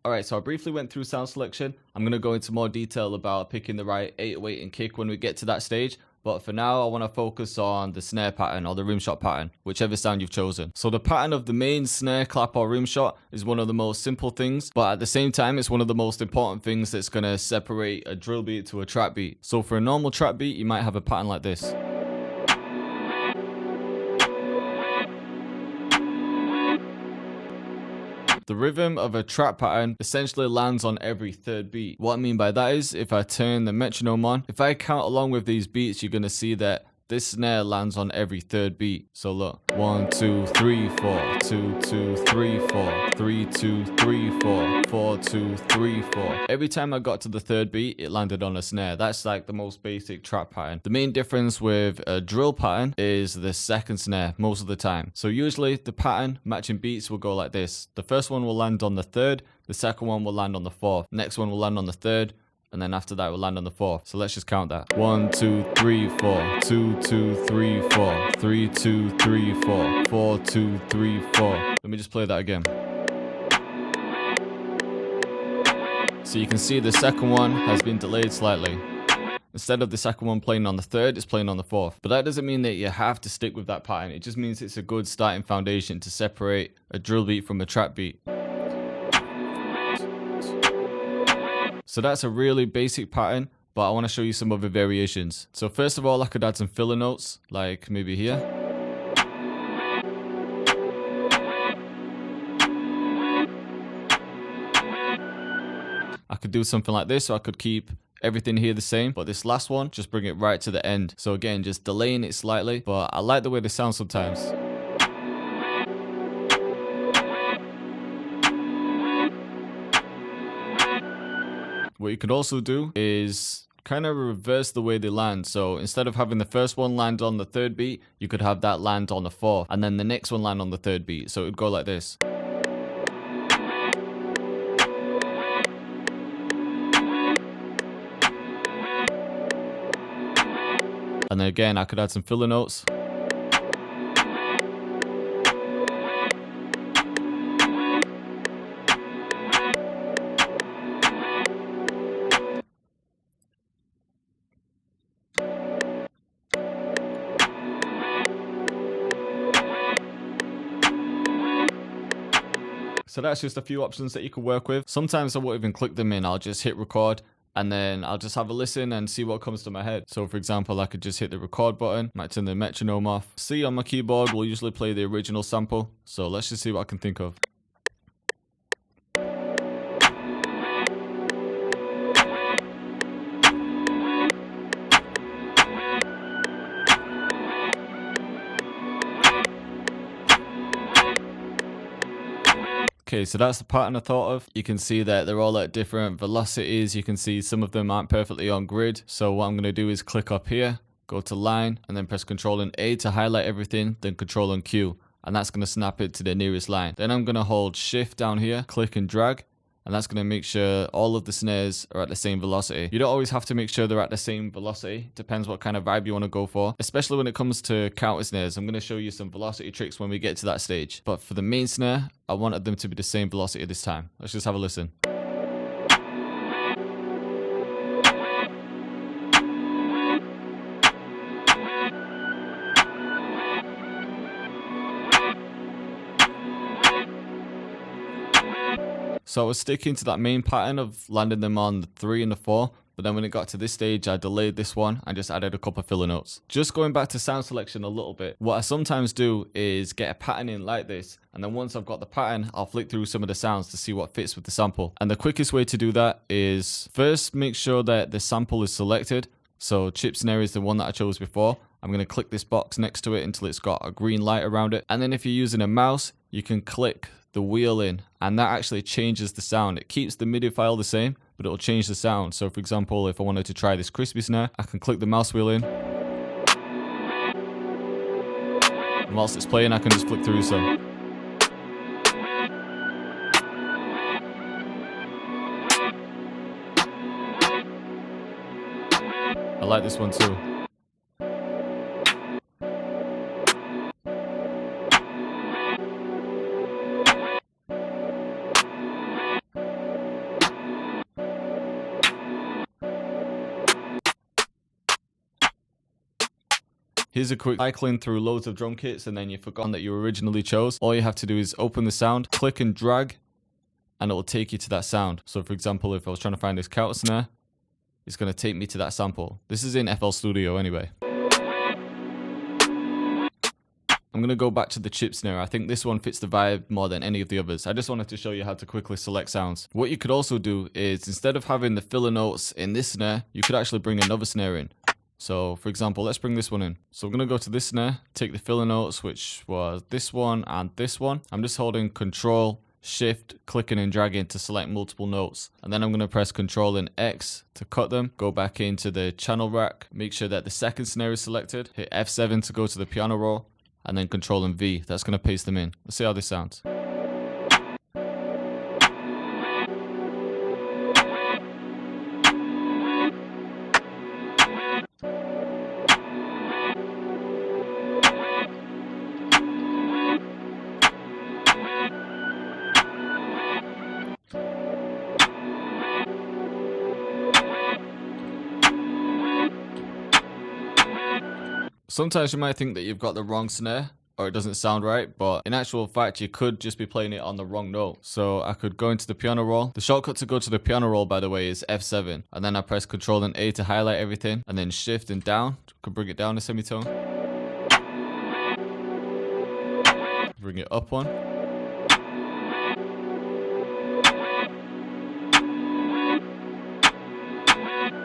Alright, so I briefly went through sound selection. I'm going to go into more detail about picking the right 808 and kick when we get to that stage. But for now, I want to focus on the snare pattern or the rimshot pattern, whichever sound you've chosen. So the pattern of the main snare, clap, or rimshot is one of the most simple things, but at the same time, it's one of the most important things that's going to separate a drill beat to a trap beat. So for a normal trap beat, you might have a pattern like this. The rhythm of a trap pattern essentially lands on every third beat. What I mean by that is, if I turn the metronome on, if I count along with these beats, you're going to see that this snare lands on every third beat. So look, 1, 2, 3, 4, 2, 2, 3, 4, 3, 2, 3, 4, 4, 2, 3, 4. Every time I got to the third beat, it landed on a snare. That's like the most basic trap pattern. The main difference with a drill pattern is the second snare most of the time. So usually the pattern matching beats will go like this. The first one will land on the third, the second one will land on the fourth, next one will land on the third, and then after that we'll land on the fourth. So let's just count that. 1, 2, 3, 4, 2, 2, 3, 4, 3, 2, 3, 4, 4, 2, 3, 4. Let me just play that again. So you can see the second one has been delayed slightly. Instead of the second one playing on the third, it's playing on the fourth. But that doesn't mean that you have to stick with that pattern. It just means it's a good starting foundation to separate a drill beat from a trap beat. So that's a really basic pattern, but I want to show you some other variations. So first of all, I could add some filler notes, like maybe here. I could do something like this, so I could keep everything here the same, but this last one, just bring it right to the end. So again, just delaying it slightly, but I like the way they sound sometimes. What you could also do is kind of reverse the way they land. So instead of having the first one land on the third beat, you could have that land on the fourth, and then the next one land on the third beat. So it would go like this. And then again, I could add some filler notes. So that's just a few options that you could work with. Sometimes I won't even click them in. I'll just hit record and then I'll just have a listen and see what comes to my head. So for example, I could just hit the record button, might turn the metronome off. C on my keyboard will usually play the original sample. So let's just see what I can think of. Okay, so that's the pattern I thought of. You can see that they're all at different velocities. You can see some of them aren't perfectly on grid. So what I'm going to do is click up here, go to line, and then press Ctrl and A to highlight everything, then Ctrl and Q. And that's going to snap it to the nearest line. Then I'm going to hold Shift down here, click and drag. And that's going to make sure all of the snares are at the same velocity. You don't always have to make sure they're at the same velocity. Depends what kind of vibe you want to go for. Especially when it comes to counter snares. I'm going to show you some velocity tricks when we get to that stage. But for the main snare, I wanted them to be the same velocity this time. Let's just have a listen. So I was sticking to that main pattern of landing them on the 3 and the 4, but then when it got to this stage, I delayed this one and just added a couple of filler notes. Just going back to sound selection a little bit, what I sometimes do is get a pattern in like this, and then once I've got the pattern, I'll flick through some of the sounds to see what fits with the sample. And the quickest way to do that is first make sure that the sample is selected. So chip snare is the one that I chose before. I'm going to click this box next to it until it's got a green light around it. And then if you're using a mouse, you can click the wheel in, and that actually changes the sound. It keeps the MIDI file the same, but it'll change the sound. So for example, if I wanted to try this crispy snare, I can click the mouse wheel in. And whilst it's playing, I can just flick through some. I like this one too. Here's a quick cycling through loads of drum kits and then you've forgotten that you originally chose. All you have to do is open the sound, click and drag, and it will take you to that sound. So for example, if I was trying to find this counter snare, it's going to take me to that sample. This is in FL Studio anyway. I'm going to go back to the chip snare. I think this one fits the vibe more than any of the others. I just wanted to show you how to quickly select sounds. What you could also do is, instead of having the filler notes in this snare, you could actually bring another snare in. So for example, let's bring this one in. So I'm going to go to this snare, take the filler notes, which was this one and this one. I'm just holding Control, Shift, clicking and dragging to select multiple notes. And then I'm going to press Control and X to cut them. Go back into the channel rack, make sure that the second snare is selected. Hit F7 to go to the piano roll. And then Control and V. That's going to paste them in. Let's see how this sounds. Sometimes you might think that you've got the wrong snare or it doesn't sound right, but in actual fact you could just be playing it on the wrong note. So I could go into the piano roll. The shortcut to go to the piano roll, by the way, is F7, and then I press Control and A to highlight everything, and then Shift and down. Could bring it down a semitone. Bring it up one.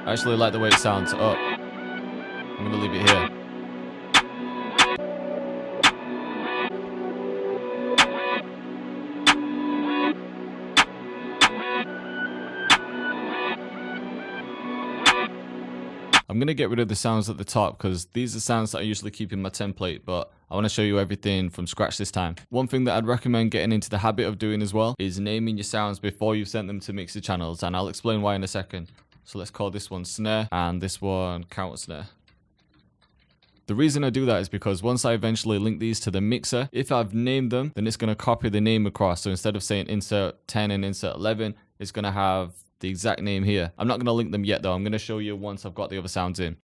I actually like the way it sounds up. I'm gonna leave it here. I'm going to get rid of the sounds at the top because these are sounds that I usually keep in my template, but I want to show you everything from scratch this time. One thing that I'd recommend getting into the habit of doing as well is naming your sounds before you've sent them to mixer channels, and I'll explain why in a second. So let's call this one snare and this one counter snare. The reason I do that is because once I eventually link these to the mixer, if I've named them, then it's going to copy the name across. So instead of saying insert 10 and insert 11, it's going to have the exact name here. I'm not going to link them yet though. I'm going to show you once I've got the other sounds in.